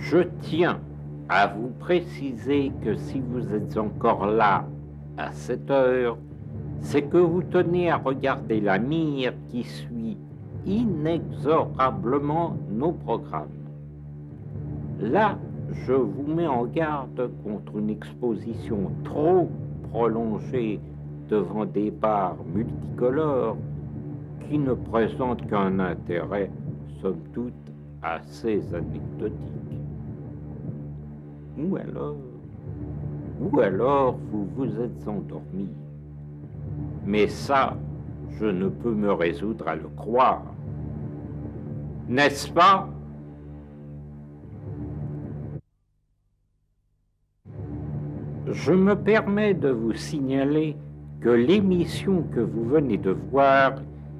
Je tiens à vous préciser que si vous êtes encore là à cette heure, c'est que vous tenez à regarder la mire qui suit inexorablement nos programmes. Là, je vous mets en garde contre une exposition trop prolongée devant des bars multicolores qui ne présentent qu'un intérêt, somme toute, assez anecdotique. Ou alors vous vous êtes endormi. Mais ça, je ne peux me résoudre à le croire. N'est-ce pas? Je me permets de vous signaler que l'émission que vous venez de voir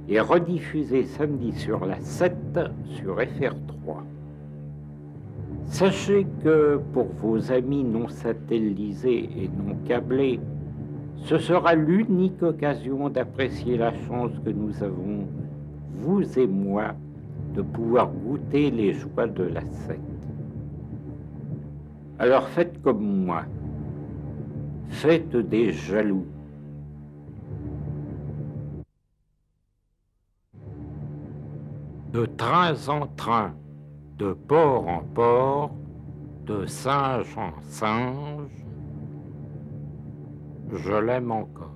est rediffusée samedi sur la 7 sur FR3. Sachez que pour vos amis non satellisés et non câblés, ce sera l'unique occasion d'apprécier la chance que nous avons, vous et moi, de pouvoir goûter les joies de la secte. Alors faites comme moi. Faites des jaloux. De train en train, de port en port, de singe en singe, je l'aime encore.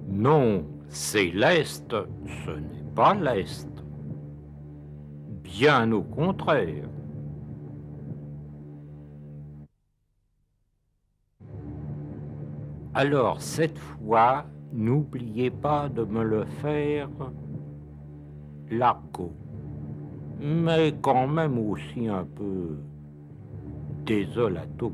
Non, c'est l'Est, ce n'est pas l'Est. Bien au contraire. Alors cette fois, n'oubliez pas de me le faire l'argot, mais quand même aussi un peu désolato.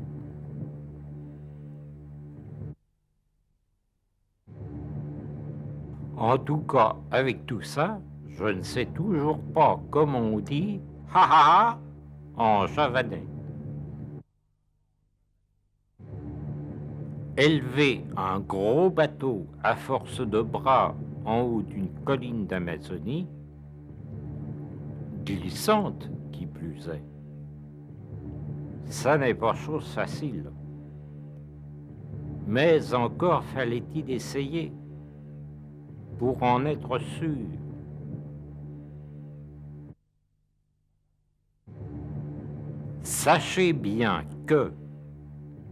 En tout cas, avec tout ça, je ne sais toujours pas comment on dit « ha ha ha » en javanais. Élever un gros bateau à force de bras en haut d'une colline d'Amazonie, glissante qui plus est, ça n'est pas chose facile. Mais encore fallait-il essayer pour en être sûr. Sachez bien que,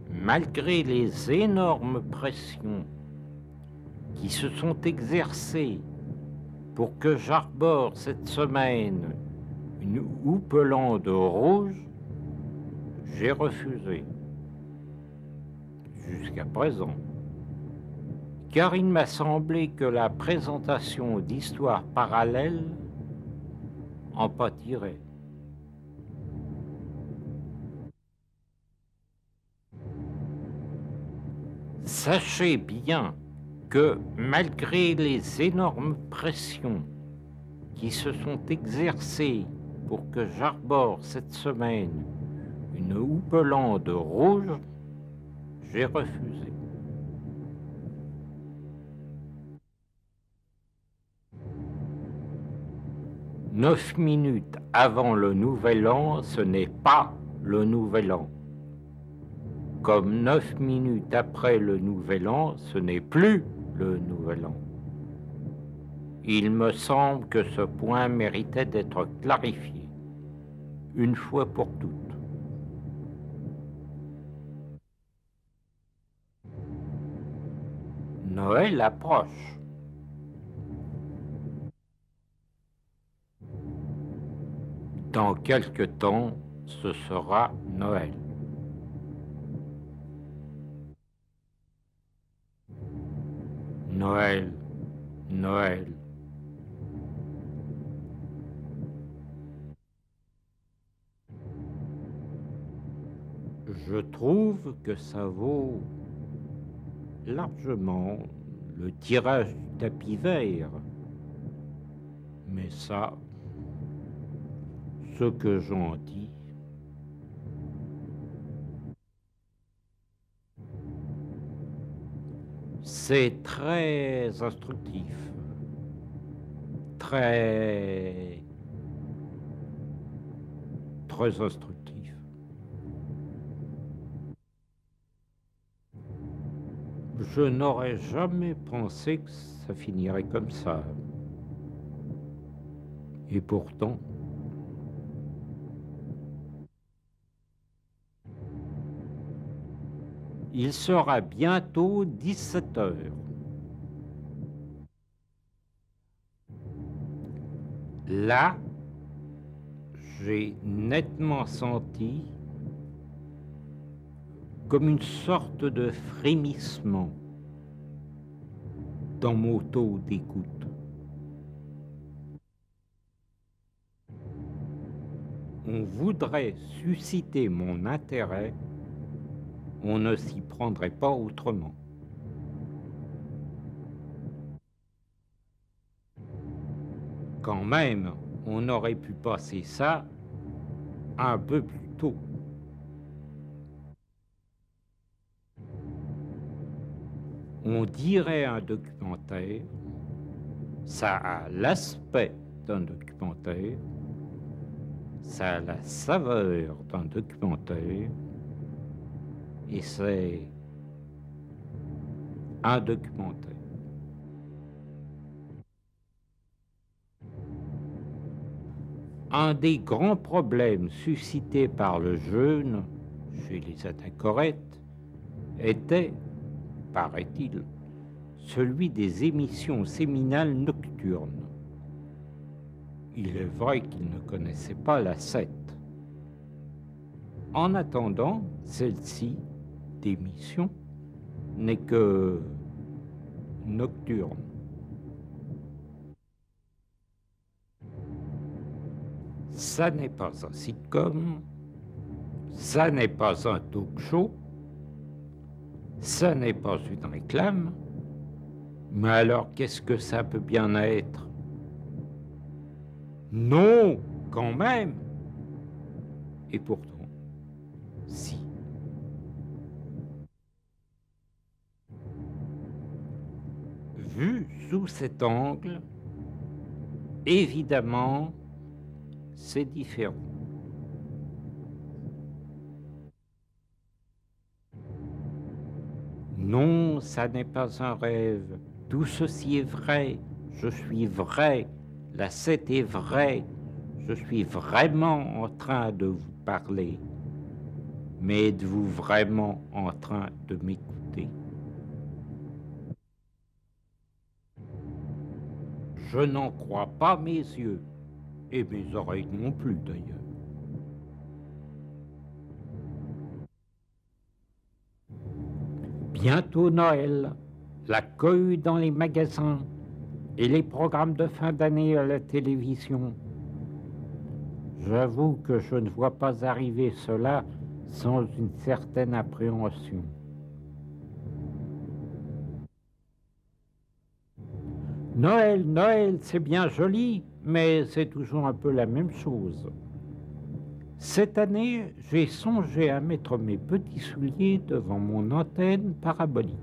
malgré les énormes pressions qui se sont exercées pour que j'arbore cette semaine une houppelande rouge, j'ai refusé, jusqu'à présent, car il m'a semblé que la présentation d'histoires parallèles en pâtirait. Sachez bien que malgré les énormes pressions qui se sont exercées pour que j'arbore cette semaine une houppelande rouge, j'ai refusé. Neuf minutes avant le Nouvel An, ce n'est pas le Nouvel An. Comme 9 minutes après le Nouvel An, ce n'est plus le Nouvel An. Il me semble que ce point méritait d'être clarifié, une fois pour toutes. Noël approche. Dans quelque temps, ce sera Noël. Noël, Noël. Je trouve que ça vaut largement le tirage du tapis vert. Mais ça, ce que j'en dis, c'est très instructif. très instructif. Je n'aurais jamais pensé que ça finirait comme ça. Et pourtant, il sera bientôt 17 heures. Là, j'ai nettement senti comme une sorte de frémissement dans mon taux d'écoute. On voudrait susciter mon intérêt, on ne s'y prendrait pas autrement. Quand même, on aurait pu passer ça un peu plus tôt. On dirait un documentaire, ça a l'aspect d'un documentaire, ça a la saveur d'un documentaire, et c'est un documentaire. Un des grands problèmes suscités par le jeûne chez les anachorètes était, paraît-il, celui des émissions séminales nocturnes. Il est vrai qu'ils ne connaissaient pas la 7. En attendant, celle-ci, d'émission, n'est que nocturne. Ça n'est pas un sitcom, ça n'est pas un talk show, ça n'est pas une réclame, mais alors qu'est-ce que ça peut bien être? Non, quand même. Et pourtant, si. Vu sous cet angle, évidemment, c'est différent. Non, ça n'est pas un rêve. Tout ceci est vrai. Je suis vrai. La 7 est vraie. Je suis vraiment en train de vous parler. Mais êtes-vous vraiment en train de m'écouter? Je n'en crois pas mes yeux. Et mes oreilles non plus, d'ailleurs. Bientôt Noël, la cohue dans les magasins et les programmes de fin d'année à la télévision. J'avoue que je ne vois pas arriver cela sans une certaine appréhension. Noël, Noël, c'est bien joli, mais c'est toujours un peu la même chose. Cette année, j'ai songé à mettre mes petits souliers devant mon antenne parabolique.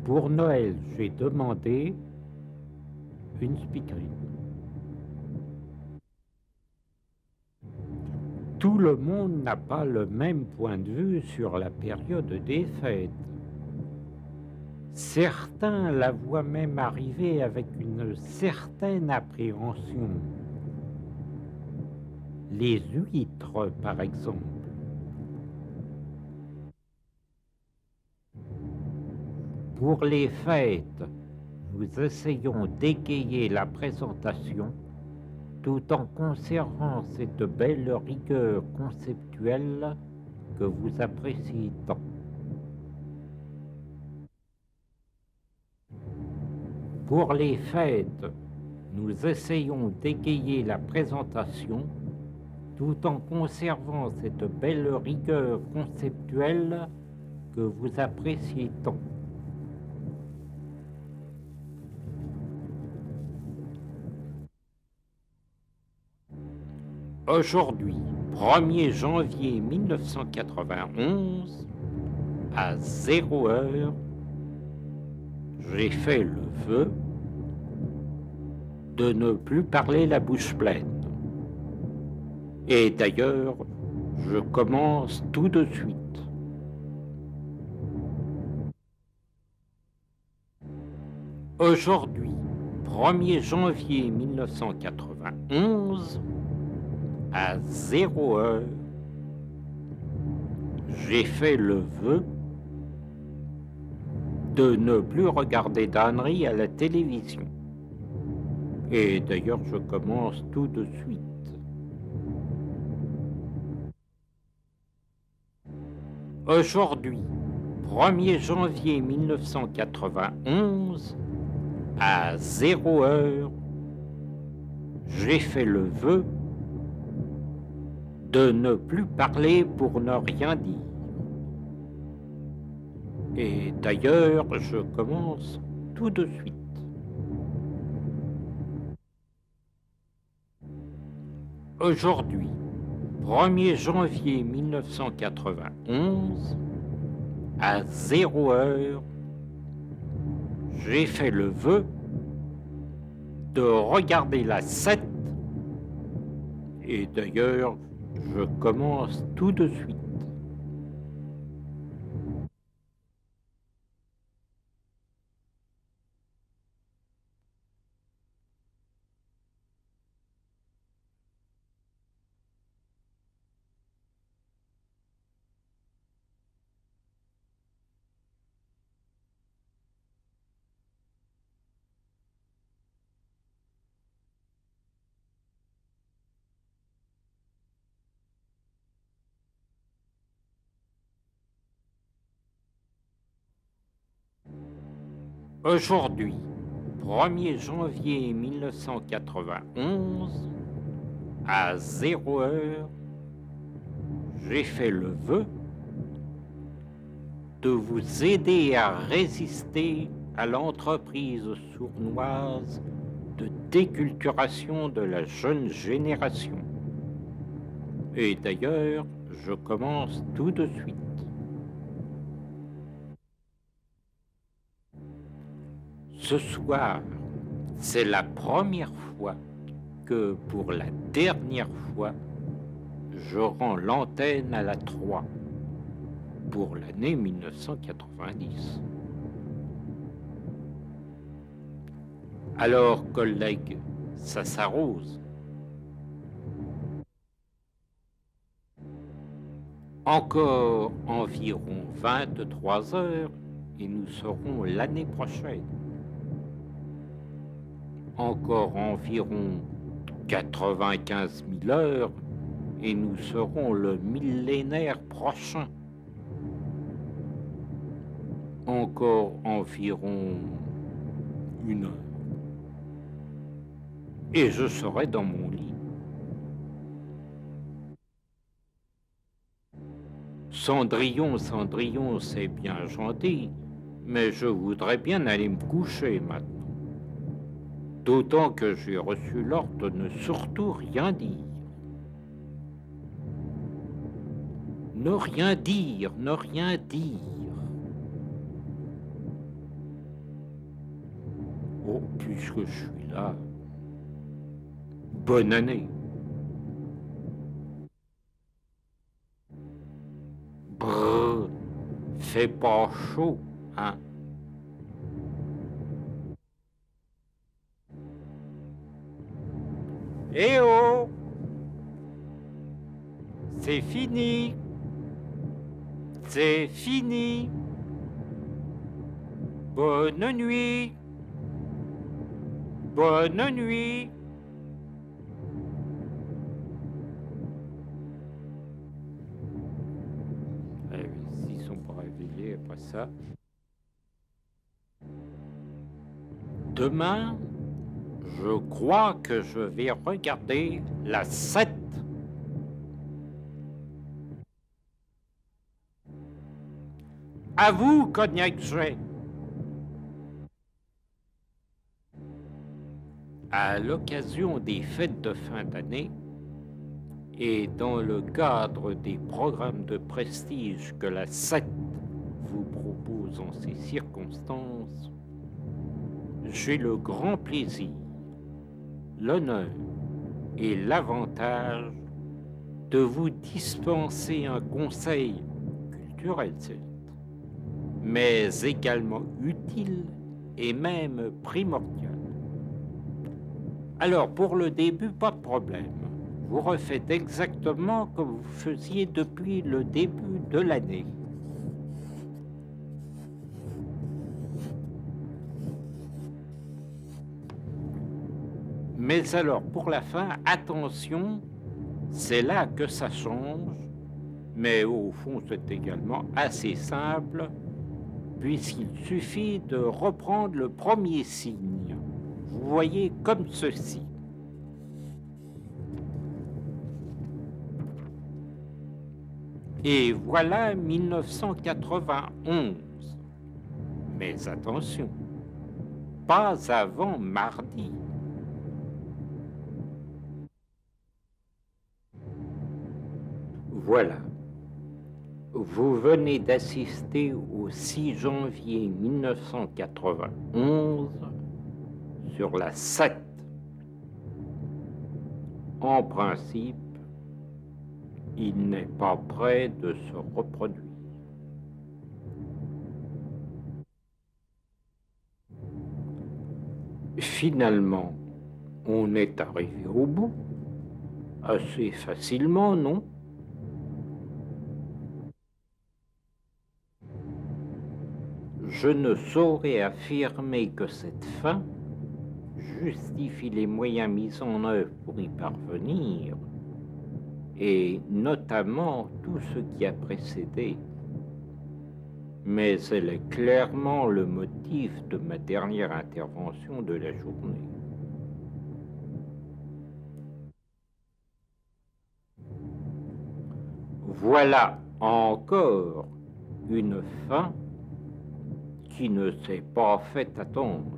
Pour Noël, j'ai demandé une speakerine. Tout le monde n'a pas le même point de vue sur la période des fêtes. Certains la voient même arriver avec une certaine appréhension. Les huîtres, par exemple. Pour les fêtes, nous essayons d'égayer la présentation tout en conservant cette belle rigueur conceptuelle que vous appréciez tant. Pour les fêtes, nous essayons d'égayer la présentation tout en conservant cette belle rigueur conceptuelle que vous appréciez tant. Aujourd'hui, 1er janvier 1991, à 0 heure, j'ai fait le vœu de ne plus parler la bouche pleine. Et d'ailleurs, je commence tout de suite. Aujourd'hui, 1er janvier 1991, à 0 heure, j'ai fait le vœu de ne plus regarder d'âneries à la télévision. Et d'ailleurs, je commence tout de suite. Aujourd'hui, 1er janvier 1991, à 0 heure, j'ai fait le vœu de ne plus parler pour ne rien dire. Et d'ailleurs, je commence tout de suite. Aujourd'hui, 1er janvier 1991, à 0 heure, j'ai fait le vœu de regarder la 7. Et d'ailleurs, je commence tout de suite. Aujourd'hui, 1er janvier 1991, à 0 heure, j'ai fait le vœu de vous aider à résister à l'entreprise sournoise de déculturation de la jeune génération. Et d'ailleurs, je commence tout de suite. Ce soir, c'est la première fois que, pour la dernière fois, je rends l'antenne à la 3 pour l'année 1990. Alors, collègues, ça s'arrose. Encore environ 23 heures et nous serons l'année prochaine. Encore environ 95 000 heures et nous serons le millénaire prochain. Encore environ 1 heure. Et je serai dans mon lit. Cendrillon, Cendrillon, c'est bien gentil, mais je voudrais bien aller me coucher maintenant. D'autant que j'ai reçu l'ordre de ne surtout rien dire. Ne rien dire, ne rien dire. Oh, puisque je suis là, bonne année. Brrr, fait pas chaud, hein? Eh oh! C'est fini! C'est fini! Bonne nuit! Bonne nuit! S'ils sont pas réveillés après ça. Demain, je crois que je vais regarder la 7. À vous, Cognac J. À l'occasion des fêtes de fin d'année et dans le cadre des programmes de prestige que la 7 vous propose en ces circonstances, j'ai le grand plaisir, l'honneur et l'avantage de vous dispenser un conseil culturel, certes, mais également utile et même primordial. Alors, pour le début, pas de problème. Vous refaites exactement comme vous faisiez depuis le début de l'année. Mais alors, pour la fin, attention, c'est là que ça change, mais au fond, c'est également assez simple, puisqu'il suffit de reprendre le premier signe. Vous voyez comme ceci. Et voilà 1991. Mais attention, pas avant mardi. Voilà. Vous venez d'assister au 6 janvier 1991 sur la 7. En principe, il n'est pas prêt de se reproduire. Finalement, on est arrivé au bout, assez facilement, non? Je ne saurais affirmer que cette fin justifie les moyens mis en œuvre pour y parvenir, et notamment tout ce qui a précédé. Mais elle est clairement le motif de ma dernière intervention de la journée. Voilà encore une fin qui ne s'est pas fait attendre.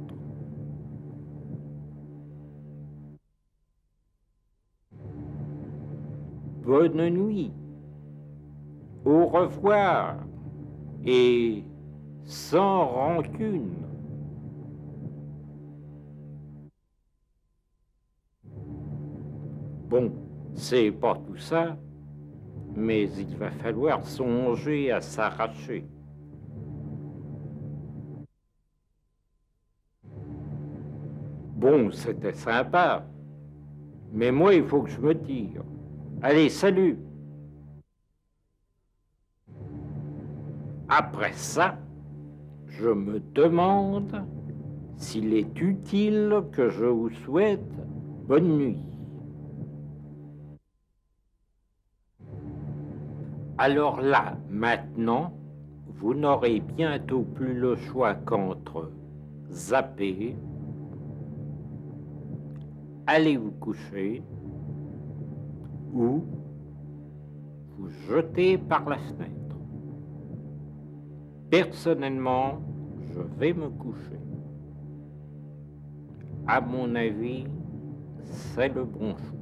Bonne nuit, au revoir, et sans rancune. Bon, c'est pas tout ça, mais il va falloir songer à s'arracher. Bon, c'était sympa, mais moi, il faut que je me tire. Allez, salut! Après ça, je me demande s'il est utile que je vous souhaite bonne nuit. Alors là, maintenant, vous n'aurez bientôt plus le choix qu'entre zapper, aller vous coucher ou vous jeter par la fenêtre. Personnellement, je vais me coucher. À mon avis, c'est le bon choix.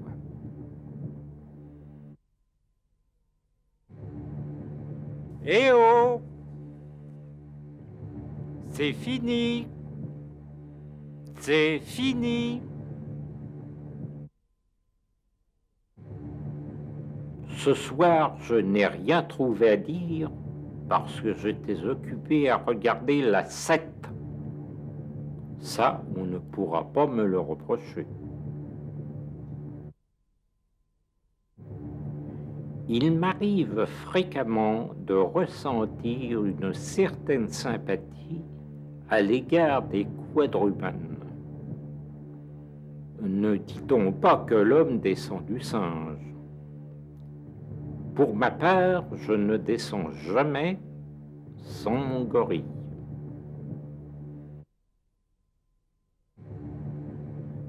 Eh oh! C'est fini! C'est fini! Ce soir, je n'ai rien trouvé à dire parce que j'étais occupé à regarder la 7. Ça, on ne pourra pas me le reprocher. Il m'arrive fréquemment de ressentir une certaine sympathie à l'égard des quadrumanes. Ne dit-on pas que l'homme descend du singe? Pour ma part, je ne descends jamais sans mon gorille.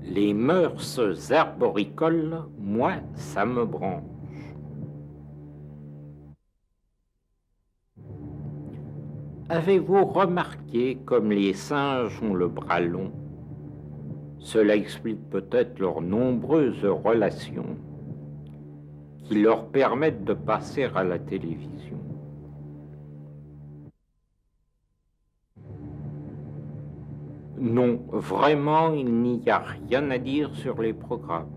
Les mœurs arboricoles, moi, ça me branche. Avez-vous remarqué comme les singes ont le bras long? Cela explique peut-être leurs nombreuses relations qui leur permettent de passer à la télévision. Non, vraiment, il n'y a rien à dire sur les programmes.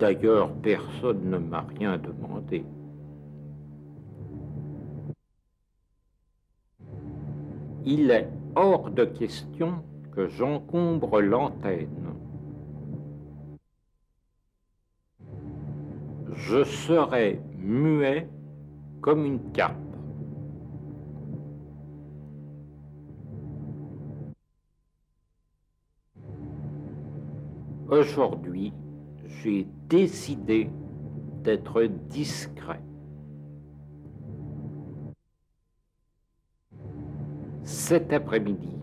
D'ailleurs, personne ne m'a rien demandé. Il est hors de question que j'encombre l'antenne. Je serai muet comme une cape. Aujourd'hui, j'ai décidé d'être discret. Cet après-midi,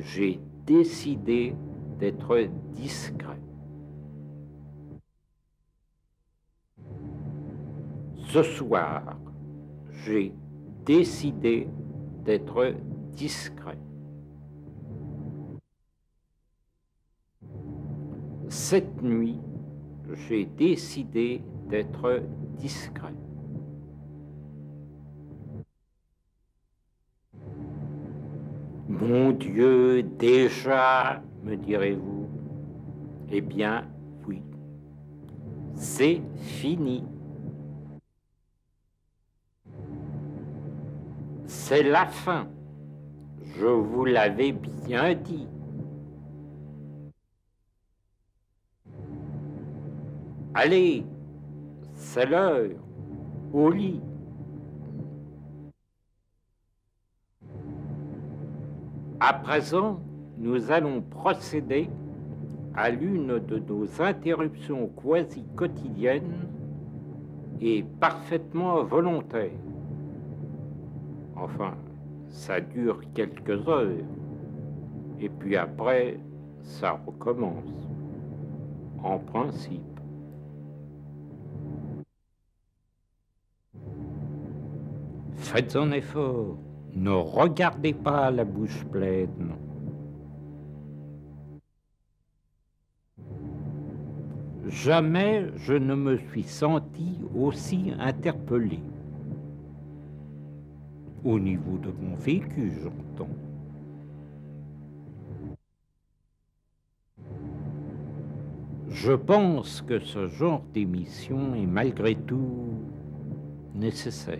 j'ai décidé d'être discret. Ce soir, j'ai décidé d'être discret. Cette nuit, j'ai décidé d'être discret. Mon Dieu, déjà, me direz-vous? Eh bien, oui, c'est fini. C'est la fin. Je vous l'avais bien dit. Allez, c'est l'heure, au lit. À présent, nous allons procéder à l'une de nos interruptions quasi quotidiennes et parfaitement volontaires. Enfin, ça dure quelques heures, et puis après, ça recommence, en principe. Faites un effort, ne regardez pas la bouche pleine. Jamais je ne me suis senti aussi interpellé. Au niveau de mon vécu, j'entends. Je pense que ce genre d'émission est malgré tout nécessaire.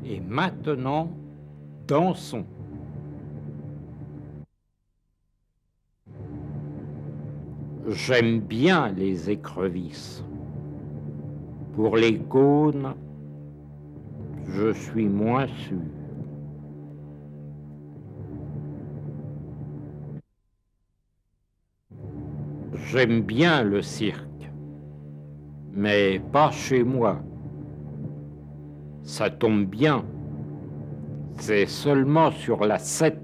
Et maintenant, dansons. J'aime bien les écrevisses. Pour les cônes, je suis moins sûr. J'aime bien le cirque, mais pas chez moi. Ça tombe bien, c'est seulement sur la 7.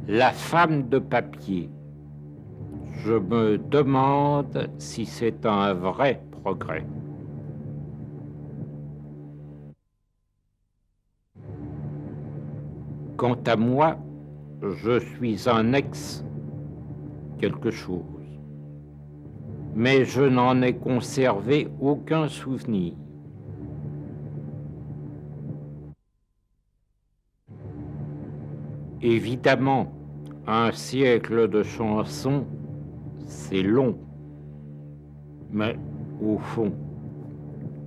La femme de papier. Je me demande si c'est un vrai progrès. Quant à moi, je suis un ex quelque chose, mais je n'en ai conservé aucun souvenir. Évidemment, un siècle de chansons, c'est long, mais au fond,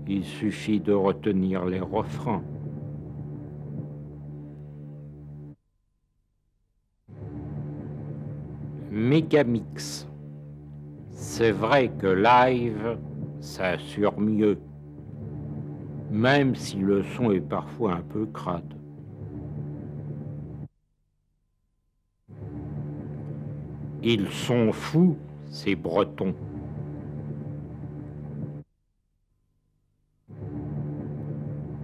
il suffit de retenir les refrains. Mégamix. C'est vrai que live, ça assure mieux, même si le son est parfois un peu crade. Ils sont fous, ces Bretons.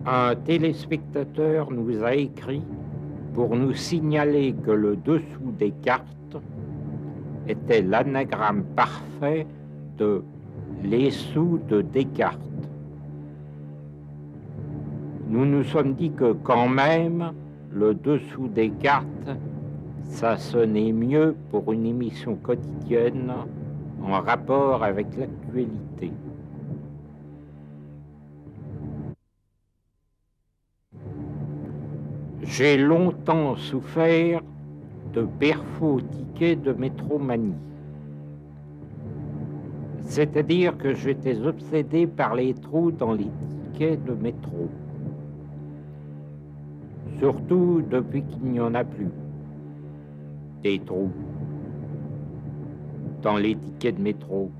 Un téléspectateur nous a écrit pour nous signaler que le dessous des cartes était l'anagramme parfait de les sous de Descartes. Nous nous sommes dit que quand même, le dessous des cartes, ça sonnait mieux pour une émission quotidienne en rapport avec l'actualité. J'ai longtemps souffert de perfaux tickets de métromanie. C'est-à-dire que j'étais obsédé par les trous dans les tickets de métro. Surtout depuis qu'il n'y en a plus. Des trous dans les tickets de métro.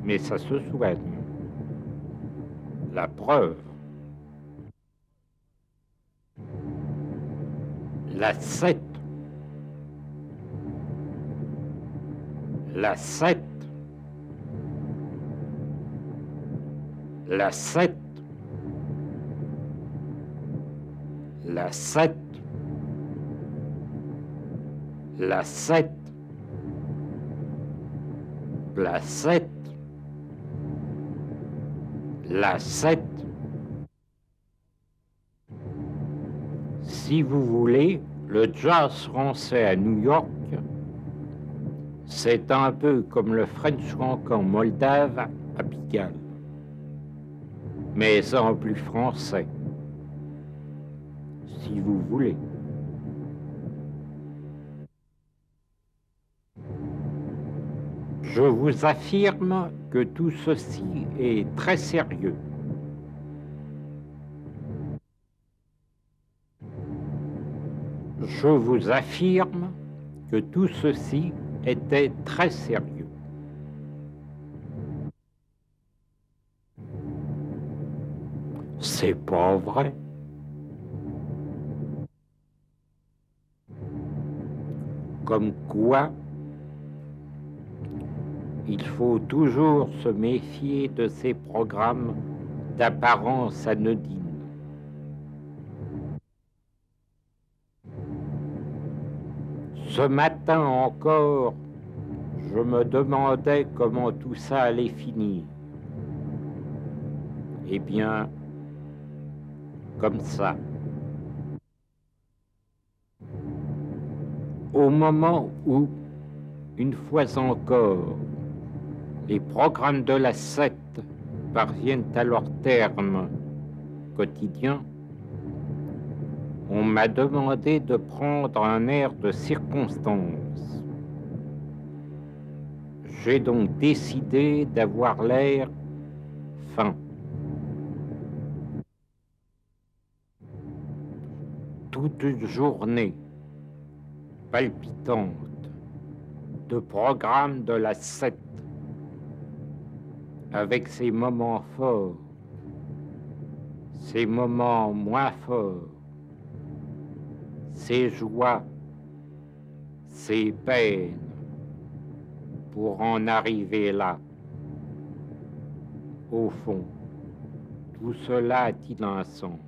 Mais ça se soigne. La preuve. La 7. La 7. La 7. La 7. La 7. La 7. La 7. Si vous voulez, le jazz français à New York, c'est un peu comme le French rock en Moldave à Pigalle, mais en plus français, si vous voulez. Je vous affirme que tout ceci est très sérieux. Je vous affirme que tout ceci était très sérieux. C'est pas vrai. Comme quoi, il faut toujours se méfier de ces programmes d'apparence anodine. Ce matin encore, je me demandais comment tout ça allait finir. Eh bien, comme ça. Au moment où, une fois encore, les programmes de la 7 parviennent à leur terme quotidien, on m'a demandé de prendre un air de circonstance. J'ai donc décidé d'avoir l'air fin. Toute une journée palpitante de programme de la 7 avec ses moments forts, ses moments moins forts, ses joies, ses peines, pour en arriver là. Au fond, tout cela a-t-il un sens?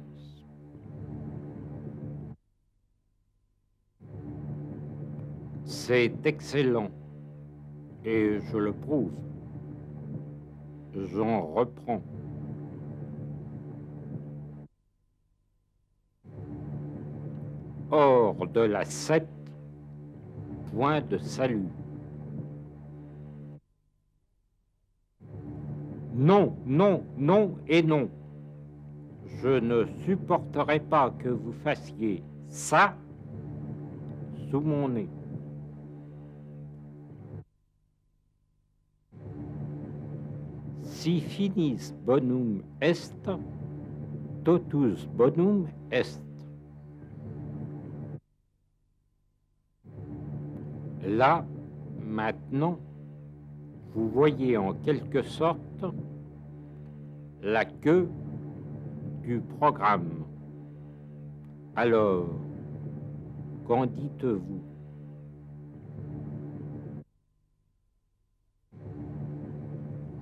C'est excellent, et je le prouve. J'en reprends. Hors de la 7, point de salut. Non, non, non et non. Je ne supporterai pas que vous fassiez ça sous mon nez. Si finis bonum est, totus bonum est. Là, maintenant, vous voyez en quelque sorte la queue du programme. Alors, qu'en dites-vous?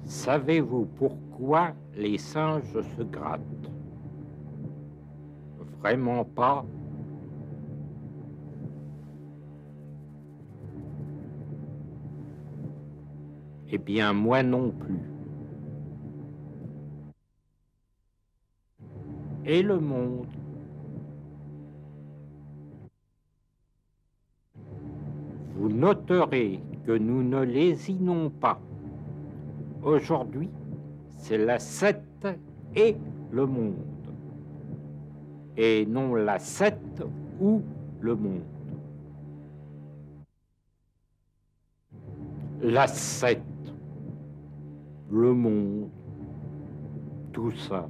Savez-vous pourquoi les singes se grattent? Vraiment pas? Eh bien, moi non plus. Et le monde? Vous noterez que nous ne lésinons pas. Aujourd'hui, c'est la 7 et le monde, et non la 7 ou le monde. La 7, le monde, tout ça.